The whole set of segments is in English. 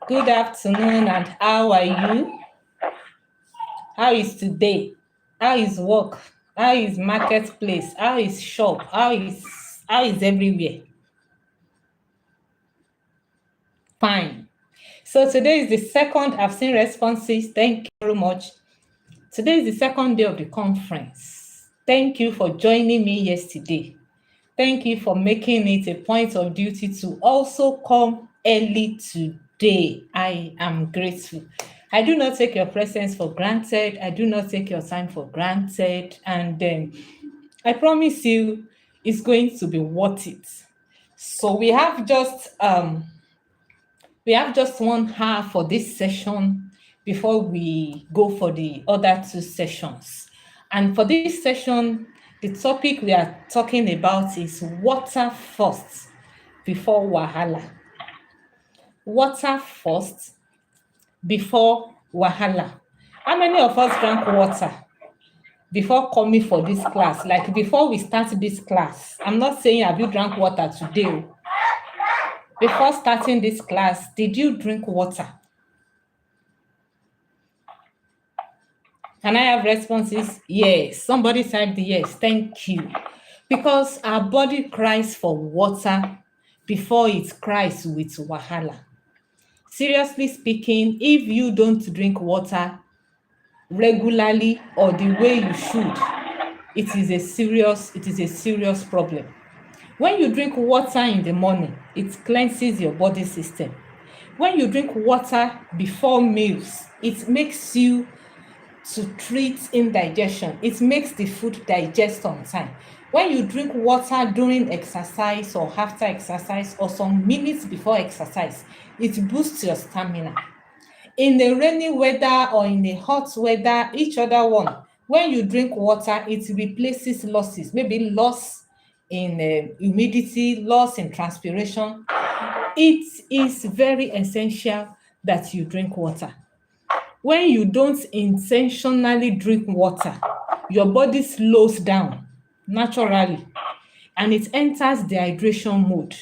Good afternoon, and how are you? How is today? How is work? How is marketplace? How is shop? How is everywhere? Fine. So today is the second. I've seen responses. Thank you very much. Today is the second day of the conference. Thank you for joining me yesterday. Thank you for making it a point of duty to also come early today. I am grateful. I do not take your presence for granted. I do not take your time for granted. And I promise you, it's going to be worth it. So we have just 1 hour for this session before we go for the other 2 sessions. And for this session, the topic we are talking about is water first before wahala. Water first before wahala. How many of us drank water before coming for this class? Like before we start this class. I'm not saying have you drank water today. Before starting this class, did you drink water? Can I have responses? Yes. Somebody typed yes. Thank you. Because our body cries for water before it cries with wahala. Seriously speaking, if you don't drink water regularly or the way you should, it is a serious problem. When you drink water in the morning, it cleanses your body system. When you drink water before meals, it makes you to treat indigestion. It makes the food digest on time. When you drink water during exercise or after exercise or some minutes before exercise, it boosts your stamina. In the rainy weather or in the hot weather, each other one, when you drink water, it replaces losses, maybe loss in humidity, loss in transpiration. It is very essential that you drink water. When you don't intentionally drink water, your body slows down naturally and it enters dehydration mode,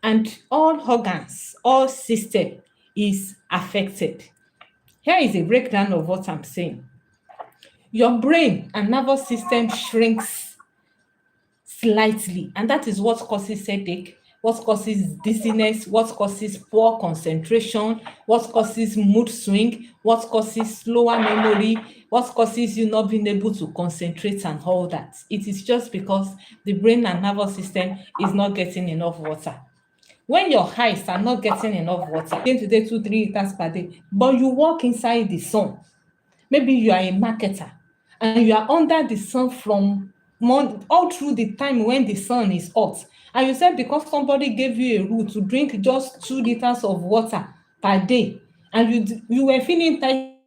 and all organs, all system is affected. Here is a breakdown of what I'm saying. Your brain and nervous system shrinks slightly, and that is what causes headache, what causes dizziness, what causes poor concentration, what causes mood swing, what causes slower memory, what causes you not being able to concentrate and all that. It is just because the brain and nervous system is not getting enough water. When your eyes are not getting enough water, going to take 2-3 liters per day, but you walk inside the sun, maybe you are a marketer and you are under the sun from all through the time when the sun is hot, and you said because somebody gave you a rule to drink just 2 liters of water per day, and you were feeling tired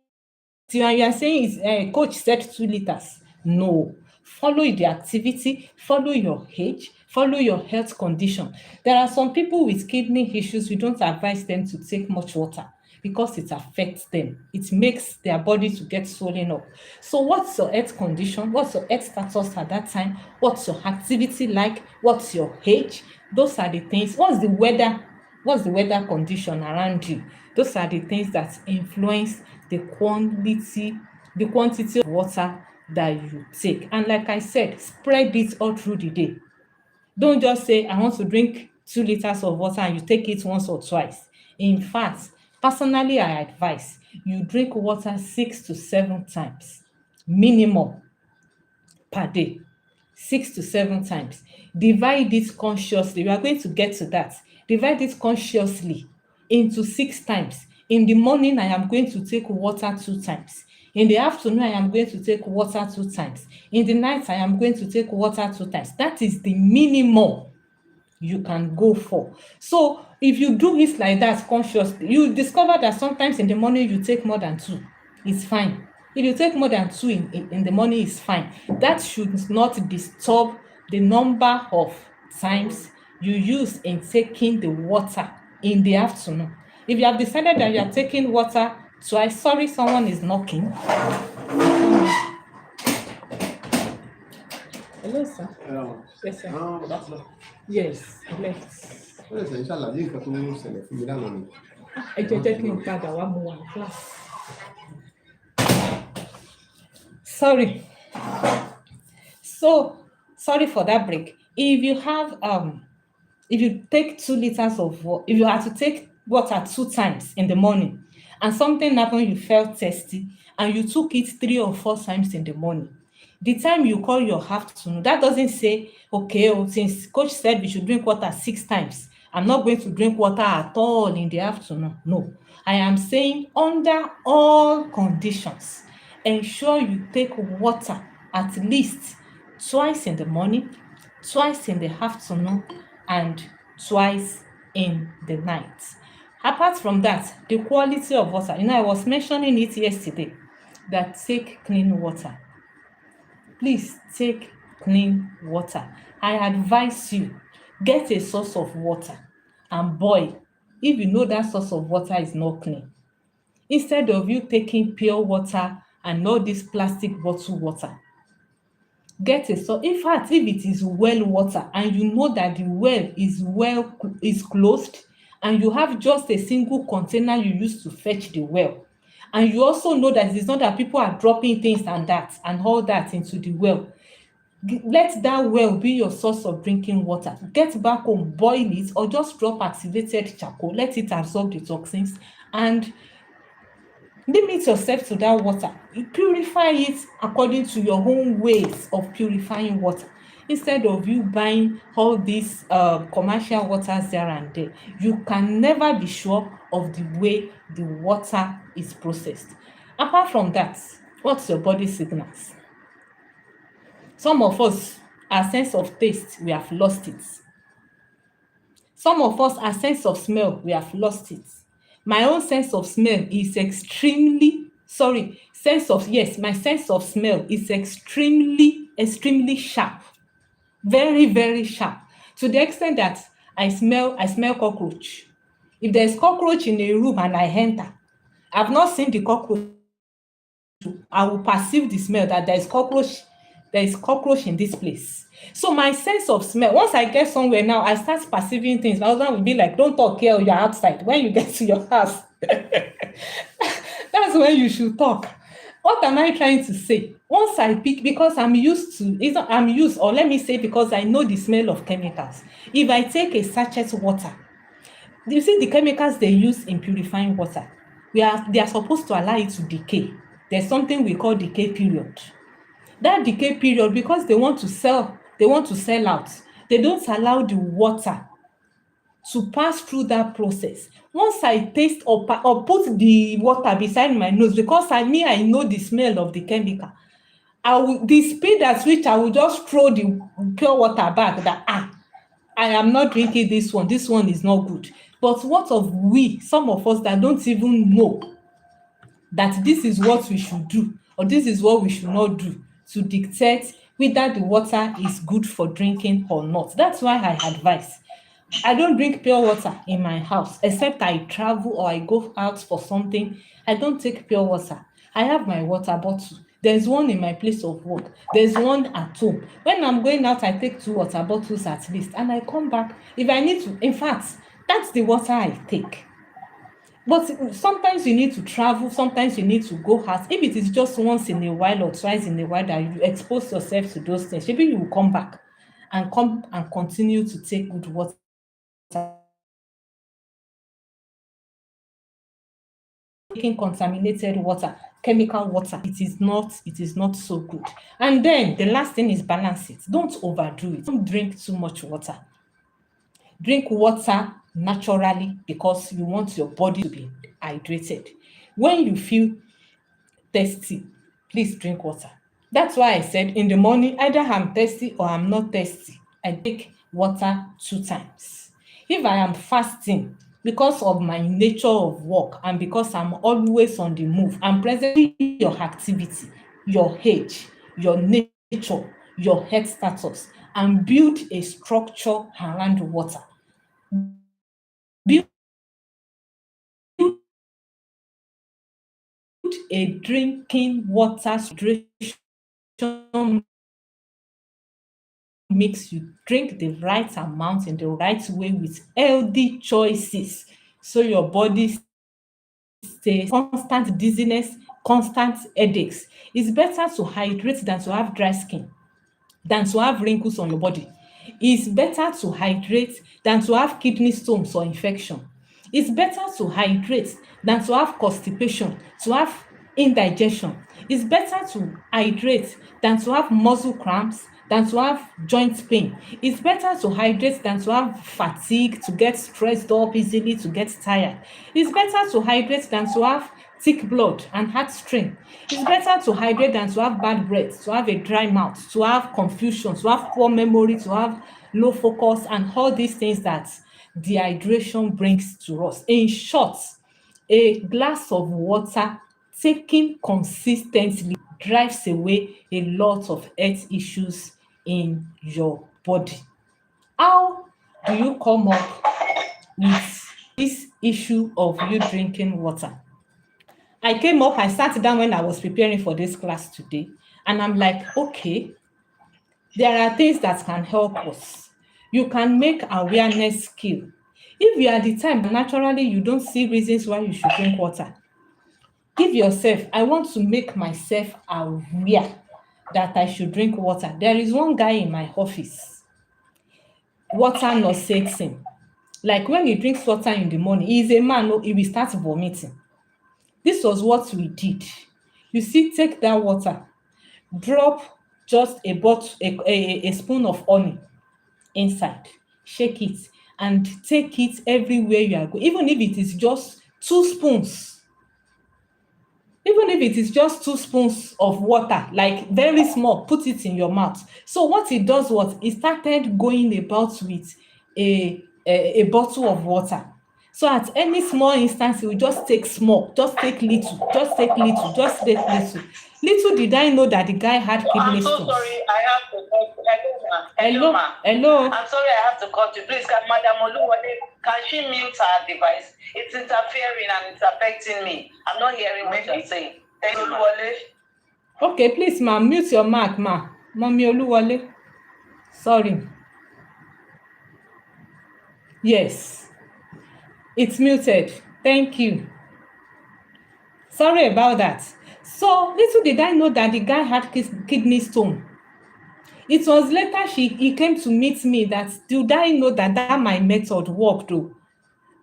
and you are saying coach said 2 liters. No. Follow the activity, follow your age, follow your health condition. There are some people with kidney issues. We don't advise them to take much water because it affects them. It makes their body to get swollen up. So what's your health condition? What's your health status at that time? What's your activity like? What's your age? Those are the things. What's the weather condition around you? Those are the things that influence the quantity of water that you take. And like I said, spread it all through the day. Don't just say, I want to drink 2 liters of water and you take it once or twice. In fact, personally, I advise you drink water 6 to 7 times minimum per day. 6 to 7 times. Divide it consciously. We are going to get to that. Divide it consciously into 6 times. In the morning, I am going to take water 2 times. In the afternoon, I am going to take water 2 times. In the night, I am going to take water 2 times. That is the minimum you can go for. So if you do it like that consciously, you discover that sometimes in the morning you take more than 2. It's fine. If you take more than 2 in the morning, it's fine. That should not disturb the number of times you use in taking the water in the afternoon. If you have decided that you are taking water twice, sorry, someone is knocking. Hello, sir. Yes, sir. Yes, I left. Ó lè ṣe ń ṣàlàyé nǹkan tó ń ṣẹlẹ̀ fún mi lánàá ni. ẹ jẹ́ jẹ́ kí n padà wá mo wà ní class. Sorry. So sorry for that break. If you take 2 liters of water, if you have to take water 2 times in the morning and something happened, you felt thirsty and you took it 3 or 4 times in the morning, the time you call your afternoon, that doesn't say, okay, oh, since coach said we should drink water 6 times, I'm not going to drink water at all in the afternoon. No, I am saying under all conditions, ensure you take water at least twice in the morning, twice in the afternoon, and twice in the night. Apart from that, the quality of water, I was mentioning it yesterday, that take clean water. Please take clean water. I advise you, get a source of water and boil if you know that source of water is not clean. Instead of you taking pure water and all this plastic bottle water, get a source. In fact, if it is well water and you know that the well is closed and you have just a single container you use to fetch the well, and you also know that it's not that people are dropping things and all that into the well, let that well be your source of drinking water. Get back home, boil it, or just drop activated charcoal, let it absorb the toxins, and limit yourself to that water. You purify it according to your own ways of purifying water. Instead of you buying all these commercial waters there and there, you can never be sure of the way the water is processed. Apart from that, what's your body signals? Some of us, our sense of taste, we have lost it. Some of us, our sense of smell, we have lost it. My own sense of smell is my sense of smell is extremely sharp. Very, very sharp. To the extent that I smell cockroach. If there's cockroach in a room and I enter, I've not seen the cockroach, I will perceive the smell that there is cockroach in this place. So my sense of smell, once I get somewhere now, I start perceiving things. My husband will be like, don't talk here, you're outside. When you get to your house, that's when you should talk. What am I trying to say? Once I pick, because I'm used, or let me say, because I know the smell of chemicals. If I take a sachet water, you see the chemicals they use in purifying water, they are supposed to allow it to decay. There's something we call decay period. That decay period, because they want to sell out, they don't allow the water to pass through that process. Once I taste or put the water beside my nose, because I know the smell of the chemical, the speed at which I will just throw the pure water back, that I am not drinking this one is not good. But what of some of us that don't even know that this is what we should do or this is what we should not do to dictate whether the water is good for drinking or not. That's why I advise. I don't drink pure water in my house, except I travel or I go out for something. I don't take pure water. I have my water bottle. There's one in my place of work. There's one at home. When I'm going out, I take 2 water bottles at least, and I come back. If I need to, in fact, that's the water I take. But sometimes you need to travel, sometimes you need to go out. If it is just once in a while or twice in a while that you expose yourself to those things, maybe you will come back and continue to take good water. Taking contaminated water, chemical water, it is not so good. And then the last thing is balance it. Don't overdo it. Don't drink too much water. Drink water naturally because you want your body to be hydrated. When you feel thirsty, please drink water. That's why I said in the morning, either I'm thirsty or I'm not thirsty, I take water 2 times. If I am fasting, because of my nature of work and because I'm always on the move, I'm presently your activity, your age, your nature, your health status, and build a structure around water. Build a drinking water hydration makes you drink the right amount in the right way with healthy choices, so your body constant dizziness, constant headaches. It's better to hydrate than to have dry skin, than to have wrinkles on your body. It's better to hydrate than to have kidney stones or infection. It's better to hydrate than to have constipation, to have indigestion. It's better to hydrate than to have muscle cramps, than to have joint pain. It's better to hydrate than to have fatigue, to get stressed up easily, to get tired. It's better to hydrate than to have thick blood and heart strain. It's better to hydrate than to have bad breath, to have a dry mouth, to have confusion, to have poor memory, to have low focus, and all these things that dehydration brings to us. In short, a glass of water taken consistently drives away a lot of health issues in your body. How do you come up with this issue of you drinking water? I came up, I sat down when I was preparing for this class today, and I'm like, okay, there are things that can help us. You can make awareness skill. If you are the type naturally you don't see reasons why you should drink water, give yourself, I want to make myself aware that I should drink water. There is one guy in my office, water nauseates him. Like when he drinks water in the morning, he is a man, he will start vomiting. This was what we did. You see, take that water, drop just a bottle, a spoon of honey inside, shake it, and take it everywhere you are going. Even if it is just 2 spoons, even if it is just 2 spoons of water, like very small, put it in your mouth. So what it does was it started going about with a bottle of water. So at any small instance, you just take small, just take little, just take little, just take little. Little did I know that the guy had kidney stones. I'm so sorry, I have to cut. Hello, ma. Hello, ma. hello. I'm sorry, I have to cut you. Please, can Madam Oluwole, can she mute her device? It's interfering and it's affecting me. I'm not hearing what you're saying. Thank you, Oluwole. Okay, please, ma, mute your mic, ma. Mommy Oluwole. Sorry. Yes, it's muted. Thank you. Sorry about that. So little did I know that the guy had kidney stone. It was later he came to meet me that did I know that my method worked though,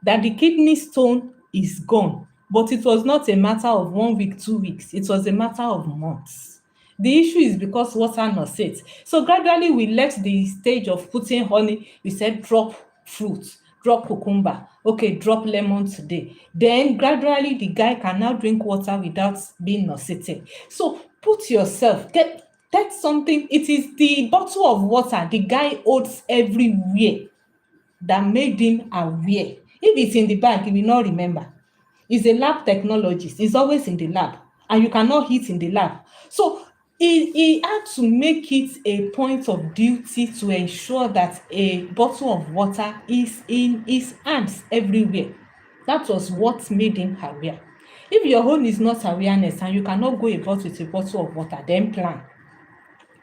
that the kidney stone is gone. But it was not a matter of 1 week, 2 weeks. It was a matter of months. The issue is because water nauseates. So gradually we left the stage of putting honey. We said drop fruit, drop cucumber. Okay, drop lemon today. Then gradually the guy can now drink water without being nauseated. So put yourself, get something. It is the bottle of water the guy holds everywhere that made him aware. If it's in the bag, he will not remember. He's a lab technologist. He's always in the lab, and you cannot eat in the lab. So he had to make it a point of duty to ensure that a bottle of water is in his hands everywhere. That was what made him aware. If your own is not awareness and you cannot go about with a bottle of water, then plan.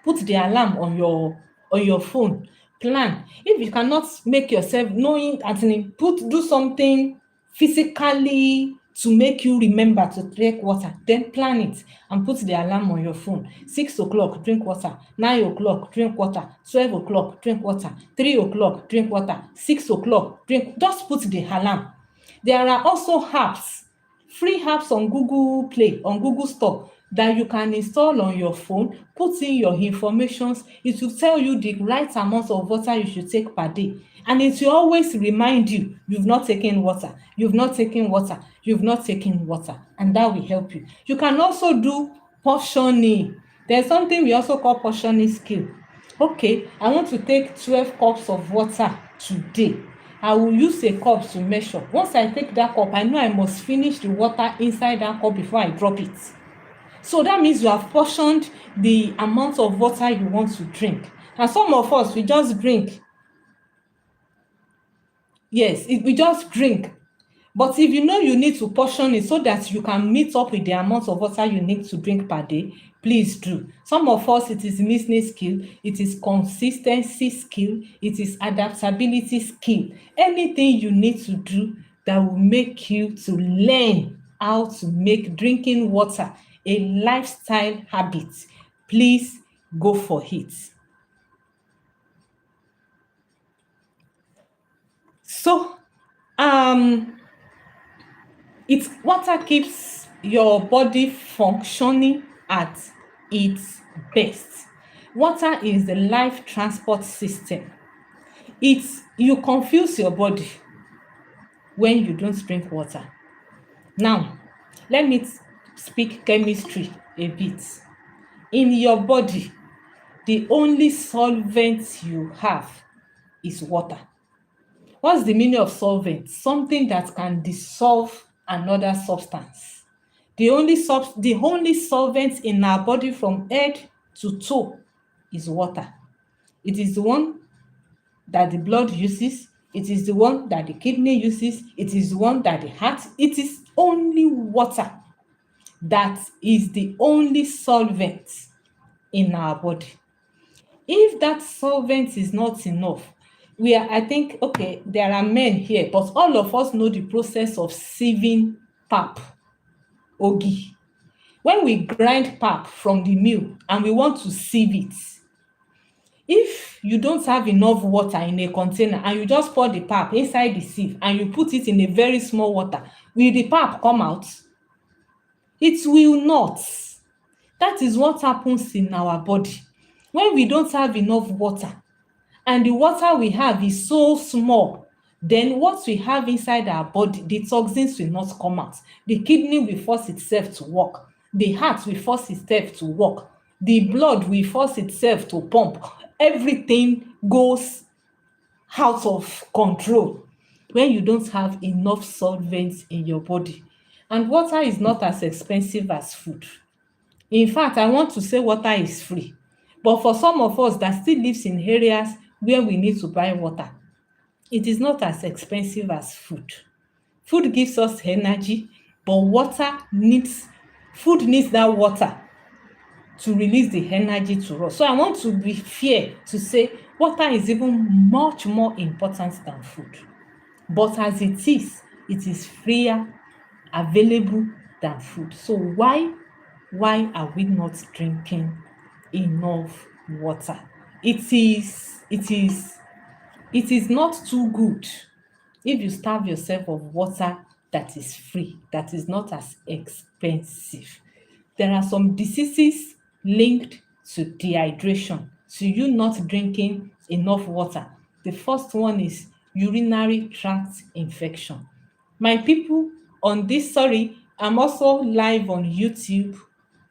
Put the alarm on your phone. Plan. If you cannot make yourself knowing, do something physically to make you remember to drink water, then plan it and put the alarm on your phone. 6 o'clock, drink water. 9 o'clock, drink water. 12 o'clock, drink water. 3 o'clock, drink water. 6 o'clock, drink. Just put the alarm. There are also apps, free apps on Google Play, on Google Store, that you can install on your phone, put in your informations. It will tell you the right amount of water you should take per day. And it will always remind you, you've not taken water, you've not taken water, you've not taken water. And that will help you. You can also do portioning. There's something we also call portioning skill. Okay, I want to take 12 cups of water today. I will use a cup to measure. Once I take that cup, I know I must finish the water inside that cup before I drop it. So that means you have portioned the amount of water you want to drink. And some of us, we just drink. Yes, we just drink. But if you know you need to portion it so that you can meet up with the amount of water you need to drink per day, please do. Some of us, it is listening skill, it is consistency skill, it is adaptability skill. Anything you need to do that will make you to learn how to make drinking water a lifestyle habit, please go for it. So, water keeps your body functioning at its best. Water is the life transport system. You confuse your body when you don't drink water. Now, let me speak chemistry a bit. In your body, the only solvent you have is water. What's the meaning of solvent? Something that can dissolve another substance. The only solvent in our body from head to toe is water. It is the one that the blood uses. It is the one that the kidney uses. It is the one that the heart. It is only water that is the only solvent in our body. If that solvent is not enough, I think, okay, there are men here, but all of us know the process of sieving pap, ogi. When we grind pap from the mill and we want to sieve it, if you don't have enough water in a container and you just pour the pap inside the sieve and you put it in a very small water, will the pap come out? It will not. That is what happens in our body. When we don't have enough water and the water we have is so small, then what we have inside our body, the toxins will not come out. The kidney will force itself to work. The heart will force itself to work. The blood will force itself to pump. Everything goes out of control when you don't have enough solvents in your body. And water is not as expensive as food. In fact, I want to say water is free. But for some of us that still lives in areas where we need to buy water, it is not as expensive as food. Food gives us energy, but food needs that water to release the energy to us. So I want to be fair to say water is even much more important than food. But as it is freer, available than food. So why are we not drinking enough water? It is not too good if you starve yourself of water that is free, that is not as expensive. There are some diseases linked to dehydration, to you not drinking enough water. The first one is urinary tract infection. My people, I'm also live on YouTube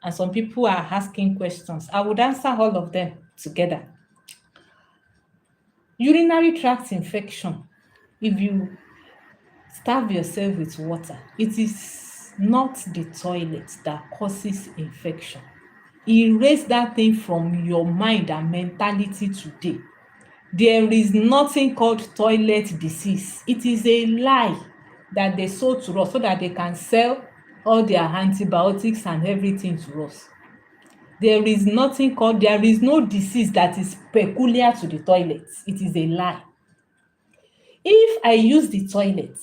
and some people are asking questions. I would answer all of them together. Urinary tract infection, if you starve yourself with water, it is not the toilet that causes infection. Erase that thing from your mind and mentality today. There is nothing called toilet disease. It is a lie that they sold to us so that they can sell all their antibiotics and everything to us. There is no disease that is peculiar to the toilet. It is a lie. If I use the toilet,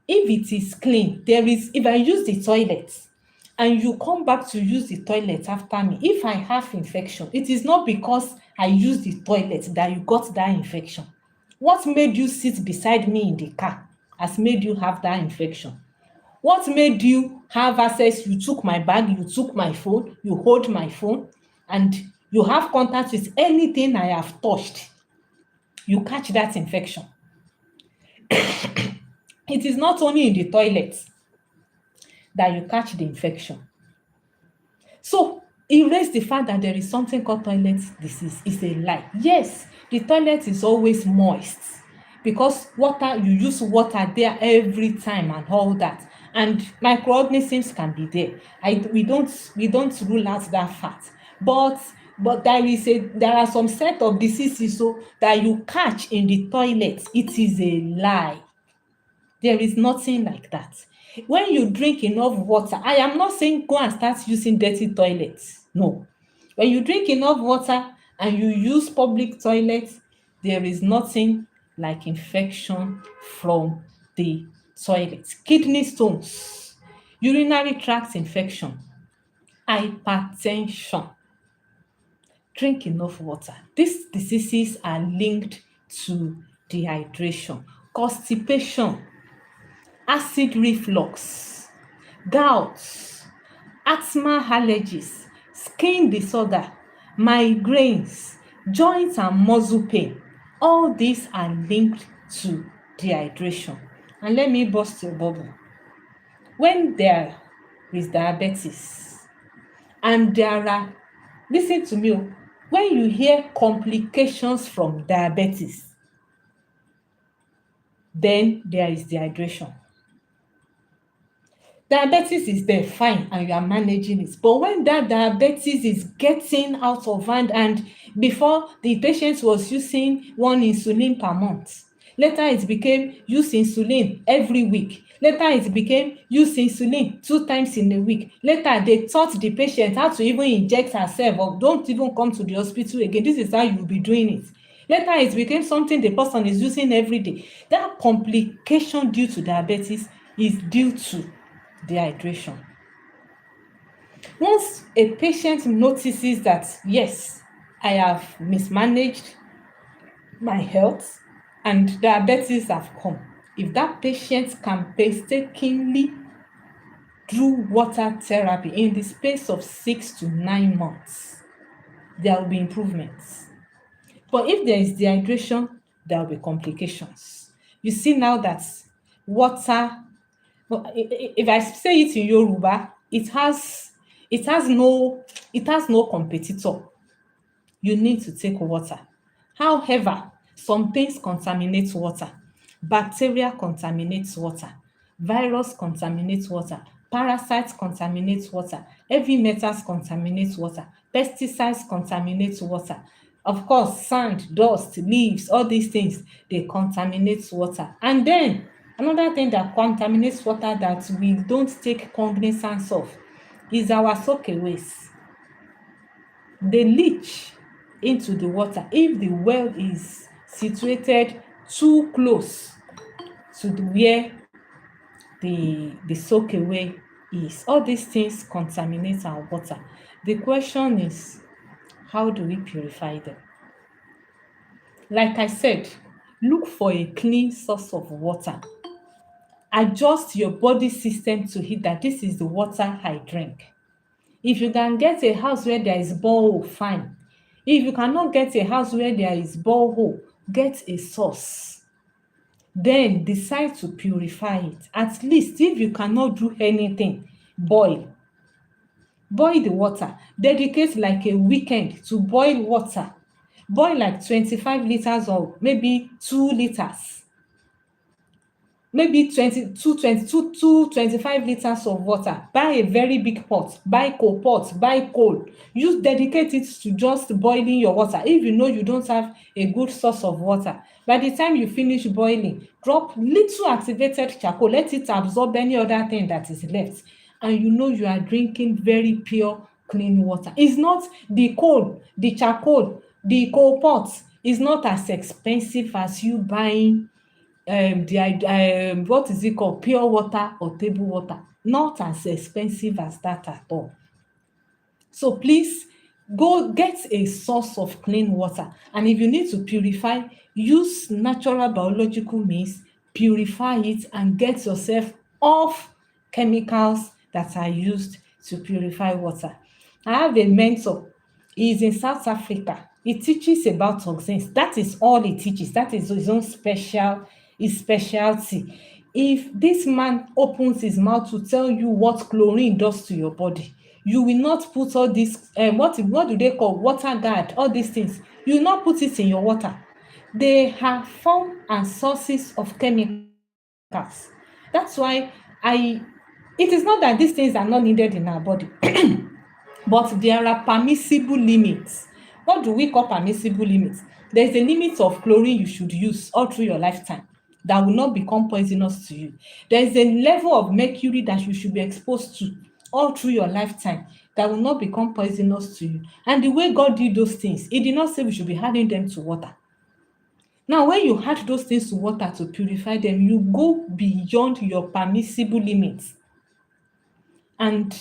if it is clean, if I use the toilet and you come back to use the toilet after me, if I have infection, it is not because I use the toilet that you got that infection. What made you sit beside me in the car has made you have that infection. What made you have access? You took my bag, you took my phone, you hold my phone, and you have contact with anything I have touched. You catch that infection. It is not only in the toilet that you catch the infection. So, erase the fact that there is something called toilet disease is a lie. Yes, the toilet is always moist because you use water there every time and all that. And microorganisms can be there. We don't rule out that fact. But there are some set of diseases that you catch in the toilet. It is a lie. There is nothing like that. When you drink enough water, I am not saying go and start using dirty toilets. No. When you drink enough water and you use public toilets, there is nothing like infection from the toilet. Kidney stones urinary tract infection, hypertension. Drink enough water. These diseases are linked to dehydration, constipation, acid reflux, gout, asthma, allergies, skin disorder, migraines, joint and muscle pain. All these are linked to dehydration. And let me burst your bubble. When there is diabetes and there are, listen to me, when you hear complications from diabetes, then there is dehydration. Diabetes is there, fine, and you are managing it. But when that diabetes is getting out of hand, and before the patient was using one insulin per month, later it became use insulin every week. Later it became use insulin 2 times in a week. Later they taught the patient how to even inject herself, or don't even come to the hospital again. This is how you will be doing it. Later it became something the person is using every day. That complication due to diabetes is due to dehydration. Once a patient notices that, yes, I have mismanaged my health and diabetes have come, if that patient can painstakingly do water therapy in the space of 6 to 9 months, there will be improvements. But if there is dehydration, there will be complications. You see now that water, if I say it in Yoruba, it has no competitor. You need to take water. However, some things contaminate water. Bacteria contaminates water. Virus contaminates water. Parasites contaminate water. Heavy metals contaminate water. Pesticides contaminate water. Of course, sand, dust, leaves, all these things, they contaminate water. And then another thing that contaminates water that we don't take cognizance of is our soakaways. They leach into the water if the well is situated too close to where the soakaway is. All these things contaminate our water. The question is, how do we purify them? Like I said, look for a clean source of water. Adjust your body system to it that this is the water I drink. If you can get a house where there is borehole, fine. If you cannot get a house where there is borehole, get a source. Then decide to purify it. At least if you cannot do anything, boil. Boil the water. Dedicate like a weekend to boil water. Boil like 25 liters or maybe 2 liters. Maybe 25 liters of water. Buy a very big pot. Buy pot. Buy coal. Dedicate it to just boiling your water. If you know you don't have a good source of water, by the time you finish boiling, drop little activated charcoal. Let it absorb any other thing that is left. And you know you are drinking very pure, clean water. It's not the coal, the charcoal, the coal pot is not as expensive as you buying what is it called, pure water or table water. Not as expensive as that at all. So please go get a source of clean water, and if you need to purify, use natural biological means, purify it and get yourself off chemicals that are used to purify water. I have a mentor. He is in South Africa. He teaches about toxins. That is all he teaches. That is his own his specialty. If this man opens his mouth to tell you what chlorine does to your body, you will not put all this, what do they call, water guard, all these things. You will not put it in your water. They are form and sources of chemicals. That's why it is not that these things are not needed in our body, but there are permissible limits. What do we call permissible limits? There is a limit of chlorine you should use all through your lifetime that will not become poisonous to you. There is a level of mercury that you should be exposed to all through your lifetime that will not become poisonous to you. And the way God did those things, He did not say we should be adding them to water. Now, when you add those things to water to purify them, you go beyond your permissible limits. and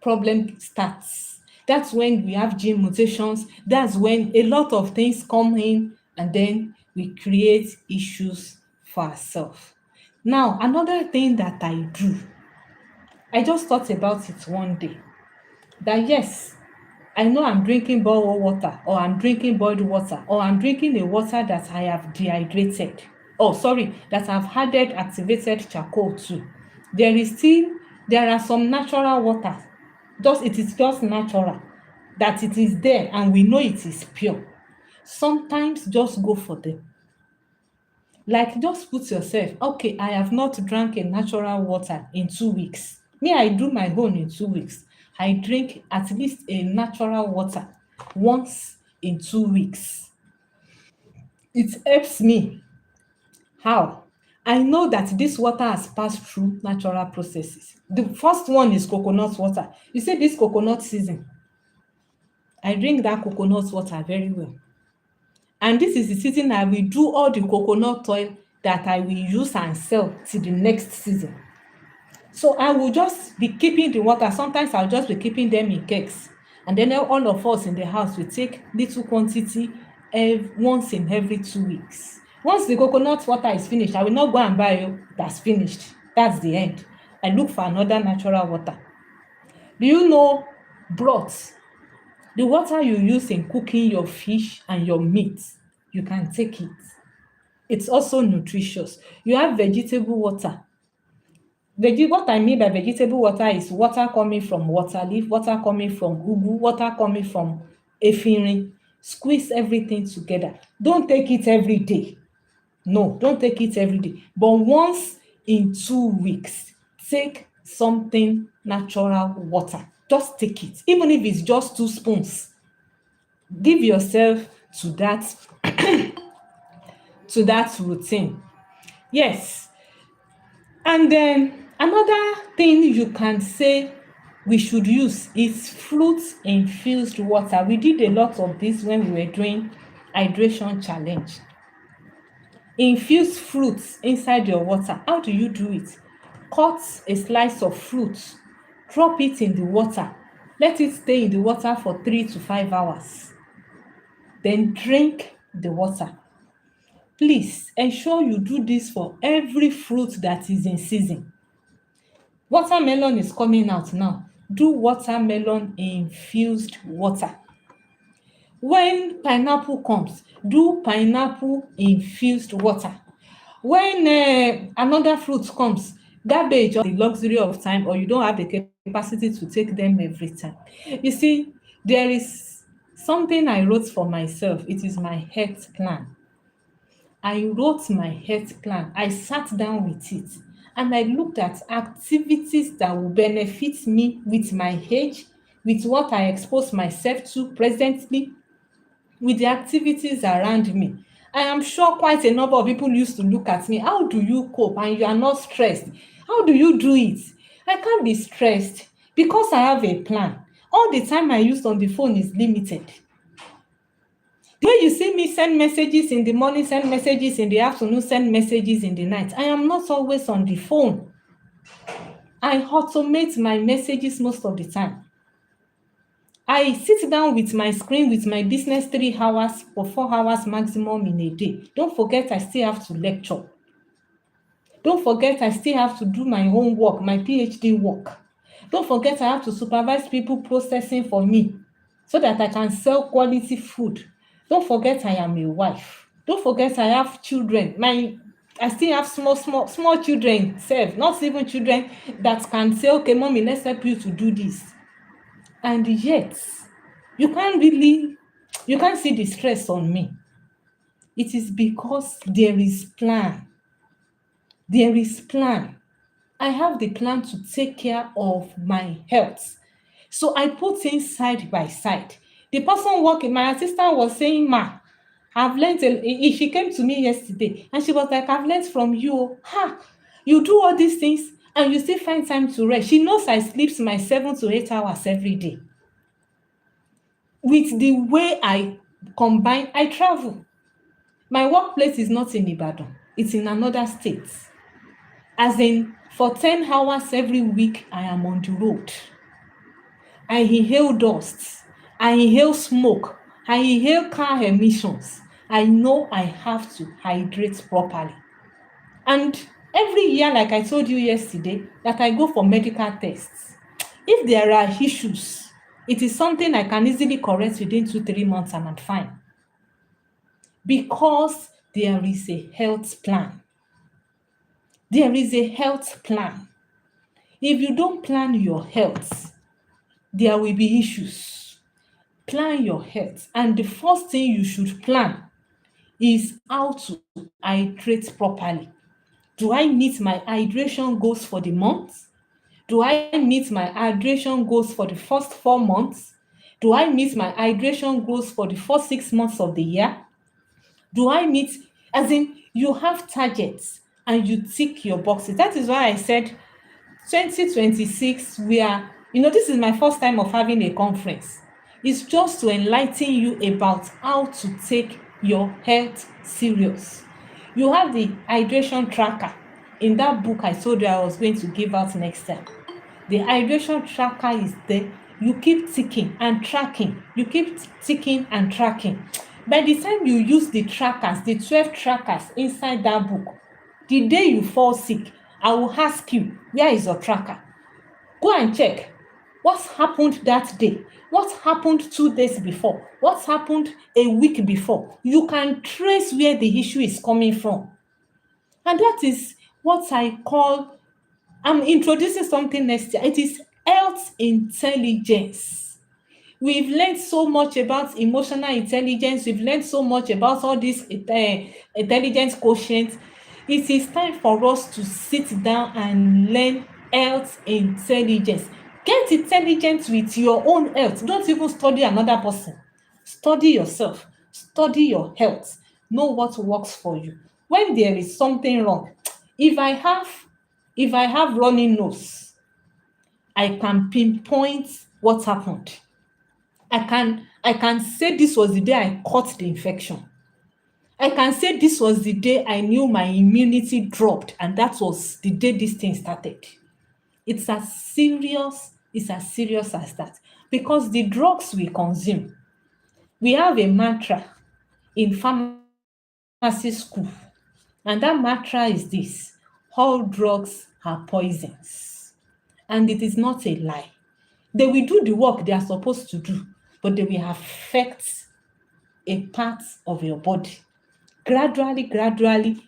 problem starts. That's when we have gene mutations. That's when a lot of things come in, and then we create issues for ourselves. Now, another thing that I do, I just thought about it one day, that yes, I know I'm drinking boiled water, or I'm drinking boiled water, or I'm drinking a water that I have dehydrated. Oh, sorry, that I've added activated charcoal to. There are some natural water. It is just natural, that it is there and we know it is pure. Sometimes just go for them. Like, just put yourself, okay, I have not drank a natural water in 2 weeks. Me, I do my own in 2 weeks. I drink at least a natural water once in 2 weeks. It helps me. How? I know that this water has passed through natural processes. The first one is coconut water. You see, this coconut season, I drink that coconut water very well. And this is the season I will do all the coconut oil that I will use and sell till the next season. So I will just be keeping the water. Sometimes I'll just be keeping them in kegs. And then all of us in the house will take little quantity once in every 2 weeks. Once the coconut water is finished, I will not go and buy that's finished. That's the end. I look for another natural water. Do you know broth? The water you use in cooking your fish and your meat, you can take it. It's also nutritious. You have vegetable water. What I mean by vegetable water is water coming from water leaf, water coming from ugu, water coming from efinrin. Squeeze everything together. Don't take it every day. No, don't take it every day. But once in 2 weeks, take something natural water. Just take it. Even if it's just 2 spoons. Give yourself to that routine. Yes. And then another thing you can say we should use is fruit infused water. We did a lot of this when we were doing hydration challenge. Infuse fruits inside your water. How do you do it? Cut a slice of fruit, drop it in the water, let it stay in the water for 3 to 5 hours. Then drink the water. Please ensure you do this for every fruit that is in season. Watermelon is coming out now. Do watermelon infused water. When pineapple comes, do pineapple infused water. When another fruit comes, garbage or the luxury of time, or you don't have the capacity to take them every time. You see, there is something I wrote for myself. It is my health plan. I wrote my health plan. I sat down with it and I looked at activities that will benefit me with my age, with what I expose myself to presently, with the activities around me. I am sure quite a number of people used to look at me. How do you cope and you are not stressed? How do you do it? I can't be stressed because I have a plan. All the time I use on the phone is limited. The way you see me send messages in the morning, send messages in the afternoon, send messages in the night, I am not always on the phone. I automate my messages most of the time. I sit down with my screen, with my business 3 hours or 4 hours maximum in a day. Don't forget I still have to lecture. Don't forget I still have to do my own work, my PhD work. Don't forget I have to supervise people processing for me so that I can sell quality food. Don't forget I am a wife. Don't forget I have children. I still have small children sef, not even children that can say, okay, mommy, let's help you to do this. And yet, you can't see the stress on me. It is because there is plan. There is plan. I have the plan to take care of my health. So I put things side by side. The person working, my assistant was saying, Ma, I've learned, she came to me yesterday and she was like, I've learned from you. You do all these things and you still find time to rest. She knows I sleep my 7 to 8 hours every day. With the way I travel. My workplace is not in Ibadan. It's in another state. As in, For 10 hours every week, I am on the road. I inhale dust. I inhale smoke. I inhale car emissions. I know I have to hydrate properly. And every year, like I told you yesterday, that I go for medical tests, if there are issues, it is something I can easily correct within 2-3 months and I'm fine. Because there is a health plan. There is a health plan. If you don't plan your health, there will be issues. Plan your health. And the first thing you should plan is how to hydrate properly. Do I meet my hydration goals for the month? Do I meet my hydration goals for the first 4 months? Do I meet my hydration goals for the first 6 months of the year? Do I meet, as in, you have targets and you tick your boxes. That is why I said 2026, this is my first time of having a conference. It's just to enlighten you about how to take your health serious. You have the hydration tracker. In that book I told you I was going to give out next time. The hydration tracker is there. You keep ticking and tracking. You keep ticking and tracking. By the time you use the trackers, the 12 trackers inside that book, the day you fall sick, I will ask you, where is your tracker? Go and check. What happened that day? What happened 2 days before? What happened a week before? You can trace where the issue is coming from. And that is what I call, I'm introducing something next year. It is health intelligence. We've learned so much about emotional intelligence. We've learned so much about all these intelligence quotients. It is time for us to sit down and learn health intelligence. Get intelligent with your own health. Don't even study another person. Study yourself. Study your health. Know what works for you. When there is something wrong, if I have running nose, I can pinpoint what happened. I can say this was the day I caught the infection. I can say this was the day I knew my immunity dropped, and that was the day this thing started. It's as serious as that. Because the drugs we consume, we have a mantra in pharmacy school, and that mantra is this: all drugs are poisons. And it is not a lie. They will do the work they are supposed to do, but they will affect a part of your body. Gradually,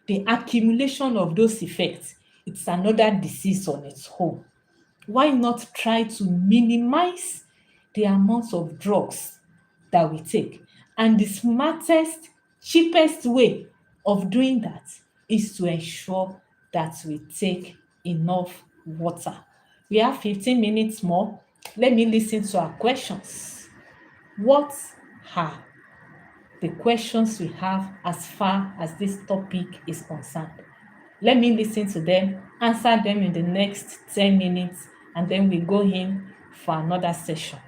the accumulation of those effects, it's another disease on its own. Why not try to minimize the amount of drugs that we take? And the smartest, cheapest way of doing that is to ensure that we take enough water. We have 15 minutes more. Let me listen to our questions. What are the questions we have as far as this topic is concerned? Let me listen to them, answer them in the next 10 minutes, and then we go in for another session.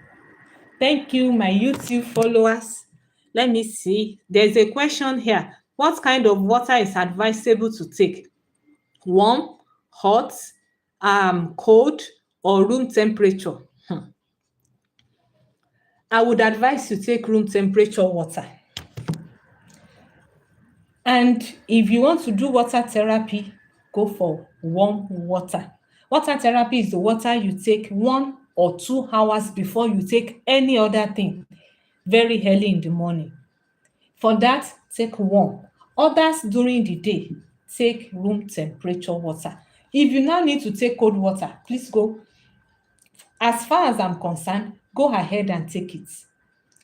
Thank you, my YouTube followers. Let me see. There's a question here. What kind of water is advisable to take? Warm, hot, cold, or room temperature? I would advise you take room temperature water. And if you want to do water therapy, go for warm water. Water therapy is the water you take 1 or 2 hours before you take any other thing, very early in the morning. For that, take warm. Others during the day, take room temperature water. If you now need to take cold water, please go. As far as I'm concerned, go ahead and take it.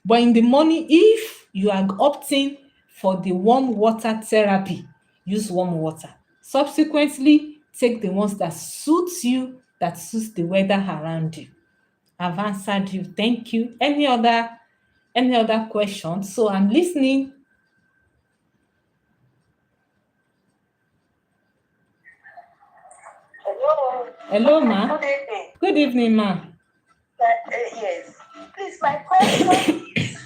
But in the morning, if you are opting for the warm water therapy, use warm water. Subsequently, take the ones that suits you, that suits the weather around you. I've answered you. Thank you. Any other questions? So I'm listening. Hello, ma. Good evening. Good evening, ma. Yes. Please, my question is,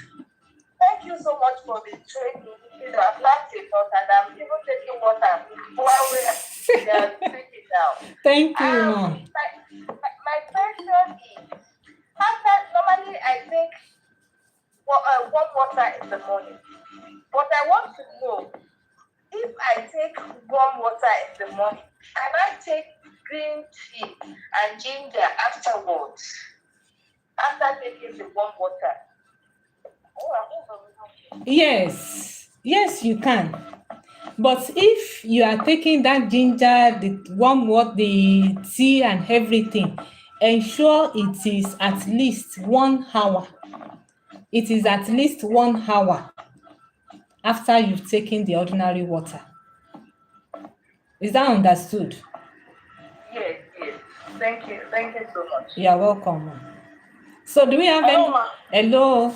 thank you so much for the training. I've learned a lot, and I'm even taking water while we are taking now. Thank you, ma. My question is, normally I take warm water in the morning, but I want to know if I take warm water in the morning, can I take green tea and ginger afterwards? After taking the warm water? Yes, you can. But if you are taking that ginger, the warm water, the tea and everything, ensure it is at least 1 hour. It is at least 1 hour after you've taken the ordinary water. Is that understood? Yes. Thank you so much. You're welcome, ma. So do we have Hello, any? ma. Hello.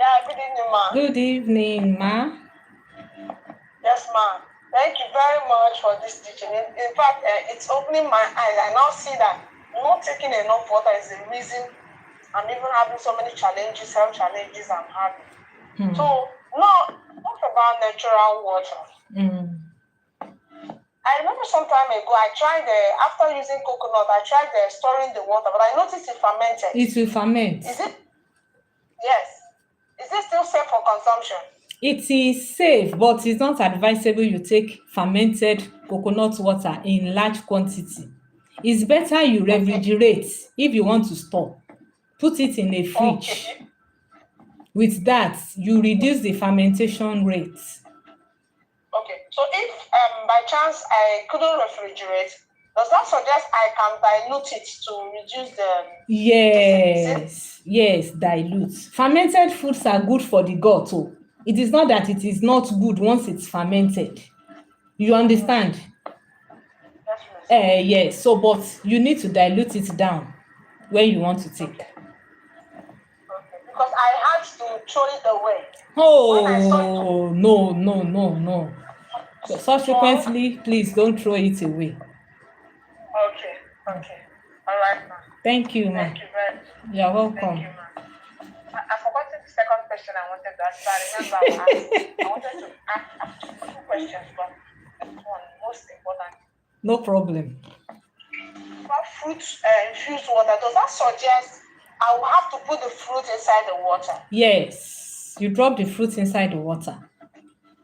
Yeah, good evening, ma. Good evening, ma. Yes, ma. Thank you very much for this teaching. In fact, it's opening my eyes. I now see that not taking enough water is the reason I'm even having so many challenges, health challenges I'm having. So, talk about natural water. I remember some time ago, I tried, after using coconut, I tried storing the water, but I noticed it fermented. It will ferment. Is it? Yes. Is it still safe for consumption? It is safe, but it's not advisable you take fermented coconut water in large quantity. It's better you refrigerate if you want to store. Put it in a fridge. Okay. With that, you reduce the fermentation rate. Okay. So if by chance I couldn't refrigerate, does that suggest I can dilute it to reduce the... Yes, dilute. Fermented foods are good for the gut too. It is not that it is not good once it's fermented. You understand? Yes. So, but you need to dilute it down when you want to take. Okay. Because I had to throw it away. Oh, no. So subsequently, please don't throw it away. Okay. All right, ma. Thank you, ma. Thank you very much. You're welcome. Thank you, ma. I forgot the second question I wanted to ask. I wanted to ask 2 questions, but this one most important. No problem. About fruit infused water, does that suggest I will have to put the fruit inside the water? Yes, you drop the fruit inside the water.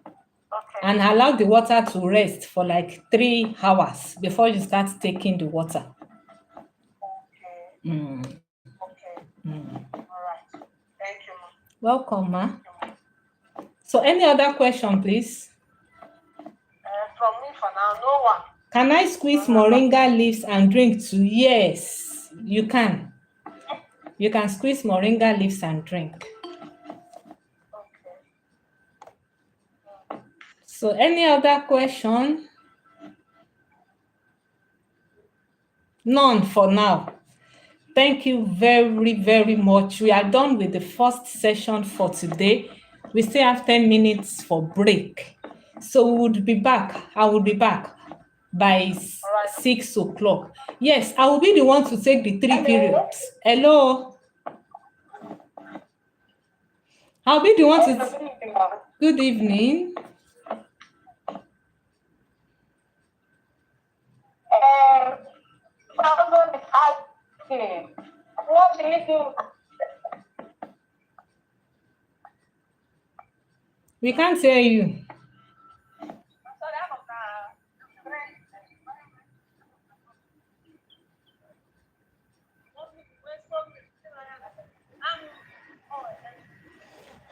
Okay. And allow the water to rest for like 3 hours before you start taking the water. Okay. All right. Thank you, ma. Welcome, ma. So any other question, please? From me for now, no one. Can I squeeze moringa leaves and drink too? Yes, you can. You can squeeze moringa leaves and drink. Okay. So any other question? None for now. Thank you very, very much. We are done with the first session for today. We still have 10 minutes for break. So we would be back. I will be back by 6 o'clock. Yes, I will be the one to take the 3 periods. Hello. I'll be the one to... Good evening. What do you do? We can't hear you.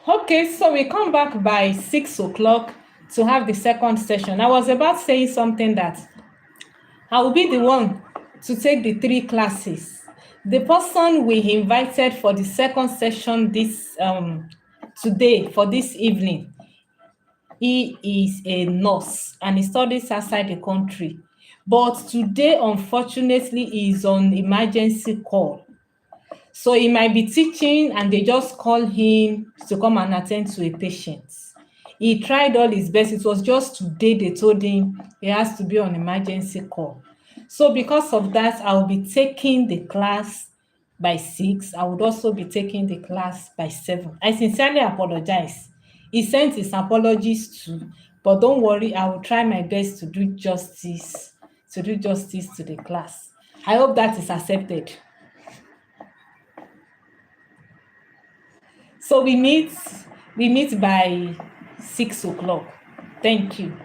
Okay, so we come back by 6 o'clock to have the second session. I was about saying something that I will be the one to take the 3 classes. The person we invited for the second session this today, for this evening, he is a nurse and he studies outside the country. But today, unfortunately, he is on emergency call. So he might be teaching and they just call him to come and attend to a patient. He tried all his best. It was just today they told him he has to be on emergency call. So because of that, I will be taking the class by 6. I would also be taking the class by 7. I sincerely apologize. He sent his apologies too, but don't worry, I will try my best to do justice to do justice to the class. I hope that is accepted. So we meet by 6 o'clock. Thank you.